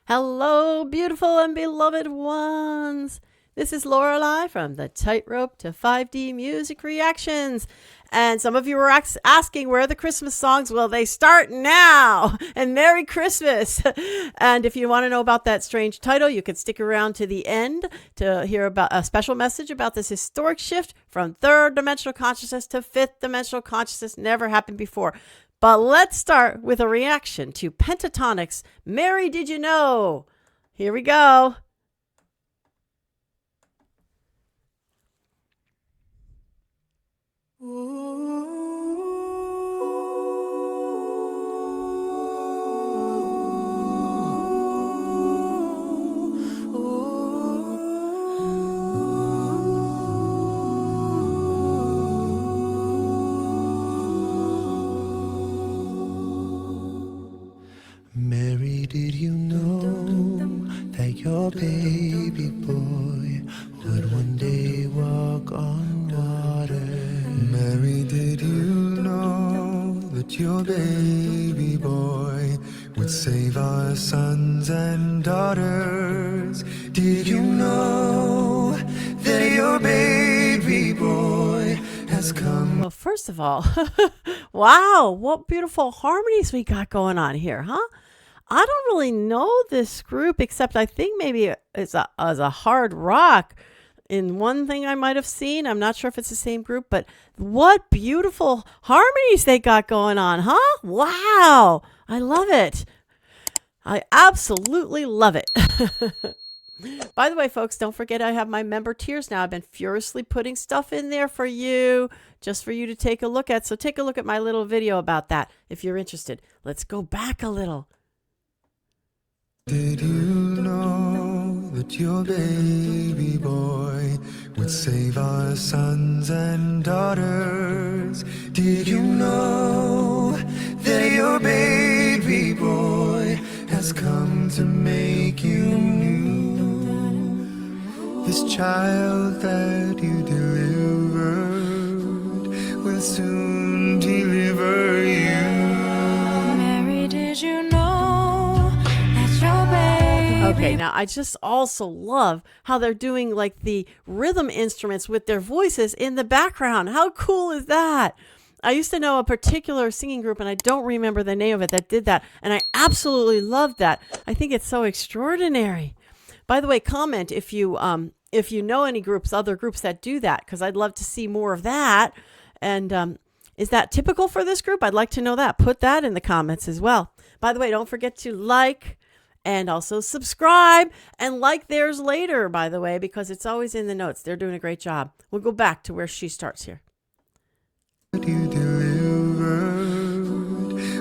Hello, beautiful and beloved ones. This is Lorelei from the Tightrope to 5D Music Reactions. And some of you were asking where are the Christmas songs? Well, they start now. And Merry Christmas. And if you want to know about that strange title, you can stick around to the end to hear about a special message about this historic shift from third dimensional consciousness to fifth dimensional consciousness. Never happened before. But let's start with a reaction to Pentatonix. Mary, did you know? Here we go. Mary, did you know that your baby boy would one day walk on water? Mary, did you know that your baby boy would save our sons and daughters? Did you know that your baby boy has come? Well, first of all, wow, what beautiful harmonies we got going on here, huh? I don't really know this group, except I think maybe it's a hard rock in one thing I might have seen. I'm not sure if it's the same group, but what beautiful harmonies they got going on, huh? Wow, I love it. I absolutely love it. By the way, folks, don't forget I have my member tiers now. I've been furiously putting stuff in there for you, just for you to take a look at. So take a look at my little video about that if you're interested. Let's go back a little. Did you know that your baby boy would save our sons and daughters? Did you know that your baby boy has come to make you new? This child that you delivered will soon deliver you. Mary, did you know? Okay, now I just also love how they're doing like the rhythm instruments with their voices in the background. How cool is that? I used to know a particular singing group, and I don't remember the name of it, that did that, and I absolutely loved that. I think it's so extraordinary. By the way, comment if you know any groups, other groups that do that, because I'd love to see more of that. And is that typical for this group? I'd like to know that. Put that in the comments as well. By the way, don't forget to like and also subscribe and like theirs later, by the way, because it's always in the notes. They're doing a great job. We'll go back to where she starts here. You delivered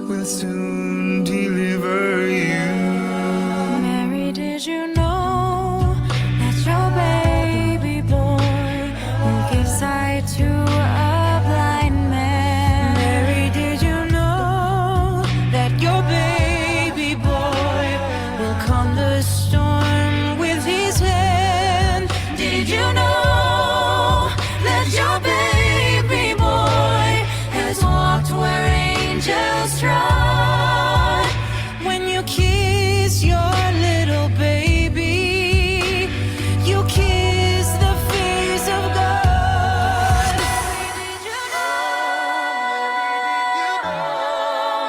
will soon deliver you. Mary, did you know that your baby boy will give sight to a blind man? Mary, did you know that your baby boy will calm the storm with his hand? Did you know that your baby boy has walked where angels trod? When you kiss your little baby, you kiss the face of God. Mary, did you know?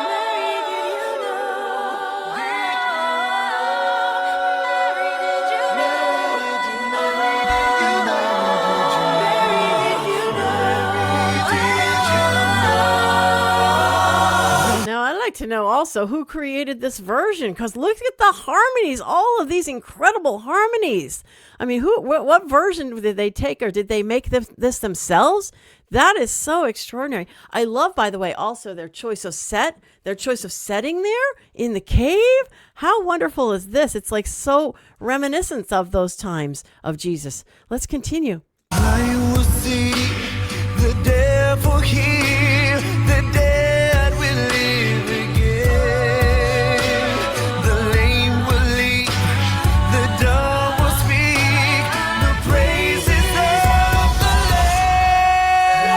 Mary, did you know? Mary, did you Now, I'd like to know also who created this version, because look at the harmonies, all of these incredible harmonies. I mean, what version did they take, or did they make this themselves? That is so extraordinary. I love, by the way, also their choice of setting there in the cave. How wonderful is this? It's like so reminiscent of those times of Jesus. Let's continue. I will see the devil here, the dead will live again. The lame will leap, the dumb will speak, the praises of the Lamb.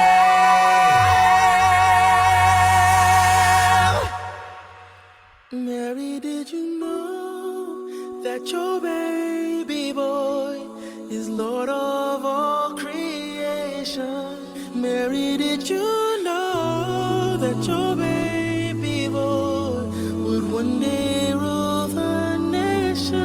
Mary, did you know that your baby boy would one day rule the nation?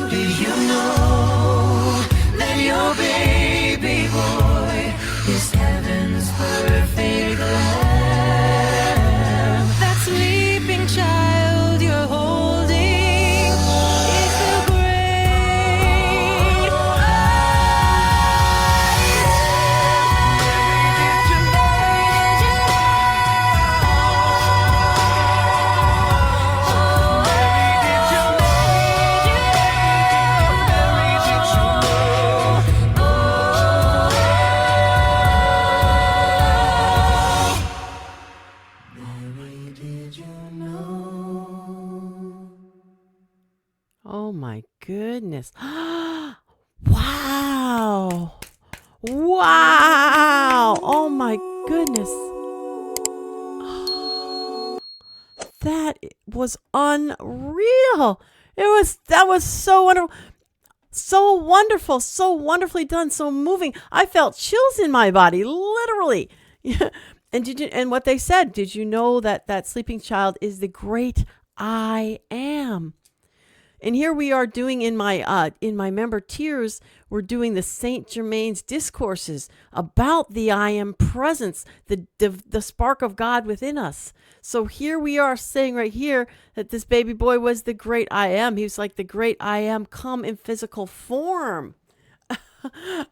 Did you know that your baby boy is heaven's perfect lamb? That sleeping child you're holding is the great Oh my goodness. Wow. Wow. Oh my goodness. That was unreal. That was so wonderful. So wonderful, so wonderfully done, so moving. I felt chills in my body, literally. And what they said, did you know that that sleeping child is the great I am? And here we are doing in my member tiers, we're doing the Saint Germain's discourses about the I am presence, the spark of God within us. So here we are saying right here that this baby boy was the great I am. He was like the great I am come in physical form.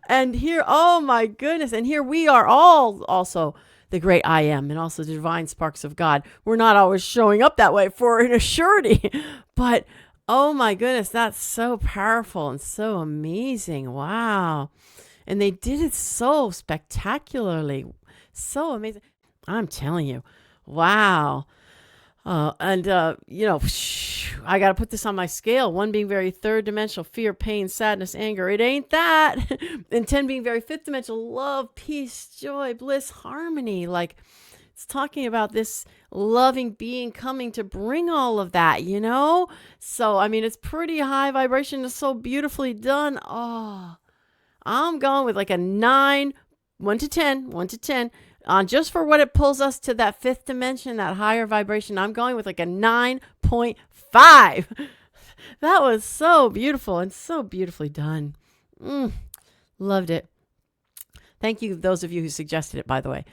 And here, oh my goodness, and here we are all also the great I am and also the divine sparks of God. We're not always showing up that way for an surety, but oh my goodness, that's so powerful and so amazing. Wow. And they did it so spectacularly. So amazing. I'm telling you. Wow. I got to put this on my scale. 1 being very third dimensional, fear, pain, sadness, anger. It ain't that. And 10 being very fifth dimensional, love, peace, joy, bliss, harmony. Like, it's talking about this loving being coming to bring all of that, you know? So, I mean, it's pretty high vibration. It's so beautifully done. Oh, I'm going with like a 9, 1 to 10. Just for what it pulls us to that fifth dimension, that higher vibration, I'm going with like a 9.5. That was so beautiful and so beautifully done. Loved it. Thank you, those of you who suggested it, by the way.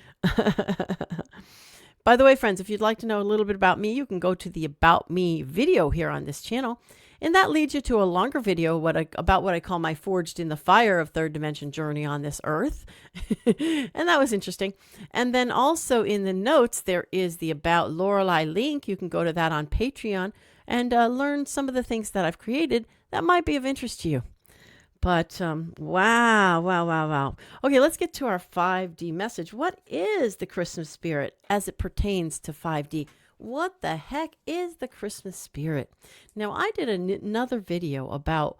By the way, friends, if you'd like to know a little bit about me, you can go to the About Me video here on this channel. And that leads you to a longer video about what I call my Forged in the Fire of Third Dimension journey on this earth. And that was interesting. And then also in the notes, there is the About Lorelei link. You can go to that on Patreon and learn some of the things that I've created that might be of interest to you. But wow. Okay, let's get to our 5D message. What is the Christmas spirit as it pertains to 5D? What the heck is the Christmas spirit? Now, I did another video about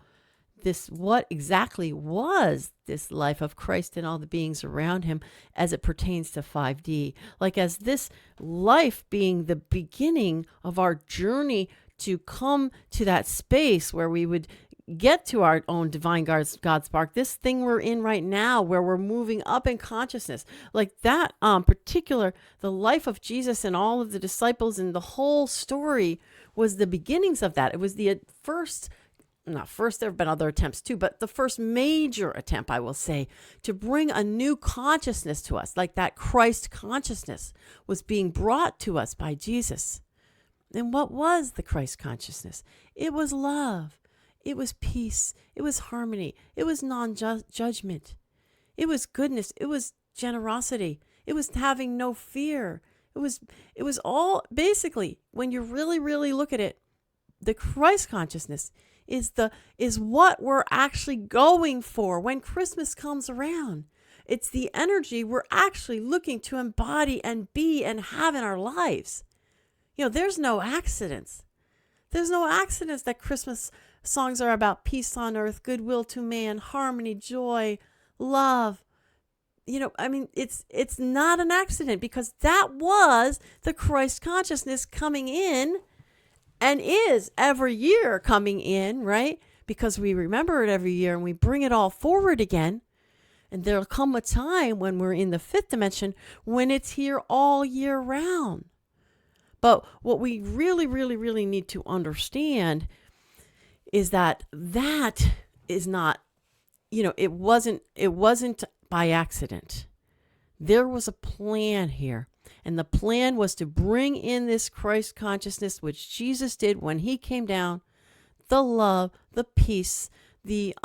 this, what exactly was this life of Christ and all the beings around him as it pertains to 5D. Like, as this life being the beginning of our journey to come to that space where we would get to our own divine God spark, this thing we're in right now where we're moving up in consciousness, like that particular, the life of Jesus and all of the disciples and the whole story was the beginnings of that. It was the first, not first, there have been other attempts too, but the first major attempt, I will say, to bring a new consciousness to us, like that Christ consciousness was being brought to us by Jesus. And what was the Christ consciousness? It was love. It was peace. It was harmony. It was non-judgment. It was goodness. It was generosity. It was having no fear. It was all, basically, when you really, really look at it, the Christ consciousness is what we're actually going for when Christmas comes around. It's the energy we're actually looking to embody and be and have in our lives. You know, there's no accidents. There's no accidents that Christmas songs are about peace on earth, goodwill to man, harmony, joy, love. You know, I mean, it's not an accident, because that was the Christ consciousness coming in and is every year coming in, right? Because we remember it every year and we bring it all forward again. And there'll come a time when we're in the fifth dimension when it's here all year round. But what we really, really, really need to understand is that is not, it wasn't by accident. There was a plan here. And the plan was to bring in this Christ consciousness, which Jesus did when he came down, the love, the peace, the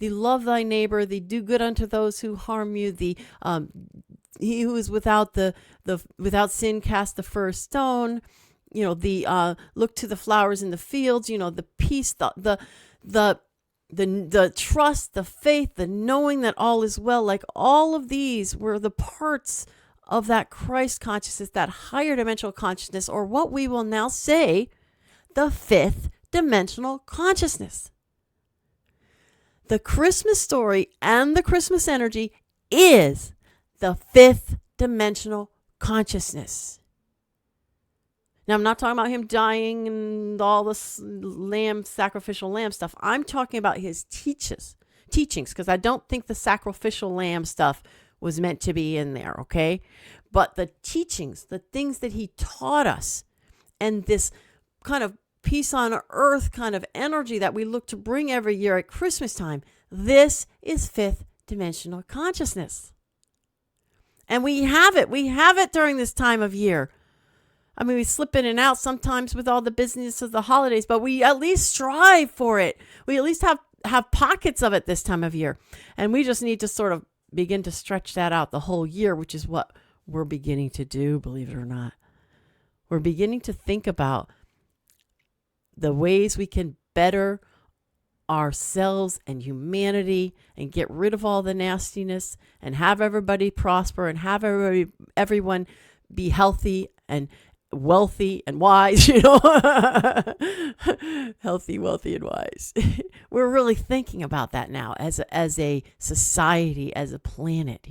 love thy neighbor, the do good unto those who harm you, the he who is without without sin cast the first stone, the look to the flowers in the fields, the peace, the trust, the faith, the knowing that all is well. Like all of these were the parts of that Christ consciousness, that higher dimensional consciousness, or what we will now say, the fifth dimensional consciousness. The Christmas story and the Christmas energy is the fifth dimensional consciousness. Now, I'm not talking about him dying and all this sacrificial lamb stuff. I'm talking about his teachings, because I don't think the sacrificial lamb stuff was meant to be in there, okay? But the teachings, the things that he taught us, and this kind of peace on earth kind of energy that we look to bring every year at Christmas time, this is fifth dimensional consciousness. And we have it during this time of year. I mean, we slip in and out sometimes with all the business of the holidays, but we at least strive for it. We at least have pockets of it this time of year. And we just need to sort of begin to stretch that out the whole year, which is what we're beginning to do, believe it or not. We're beginning to think about the ways we can better ourselves and humanity and get rid of all the nastiness and have everybody prosper and have everyone be healthy and wealthy and wise, healthy, wealthy, and wise. We're really thinking about that now as a society, as a planet,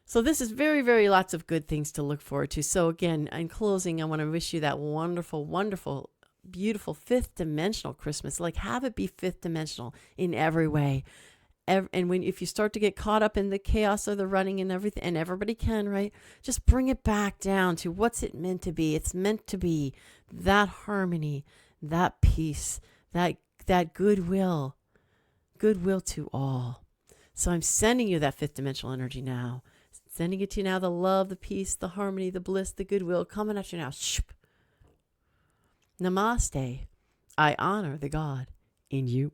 So this is very, very lots of good things to look forward to. So again, in closing, I want to wish you that wonderful, wonderful, beautiful fifth dimensional Christmas. Like, have it be fifth dimensional in every way. And if you start to get caught up in the chaos of the running and everything, and everybody can, right? Just bring it back down to what's it meant to be. It's meant to be that harmony, that peace, that goodwill to all. So I'm sending you that fifth dimensional energy now. Sending it to you now, the love, the peace, the harmony, the bliss, the goodwill, coming at you now. Namaste. I honor the God in you.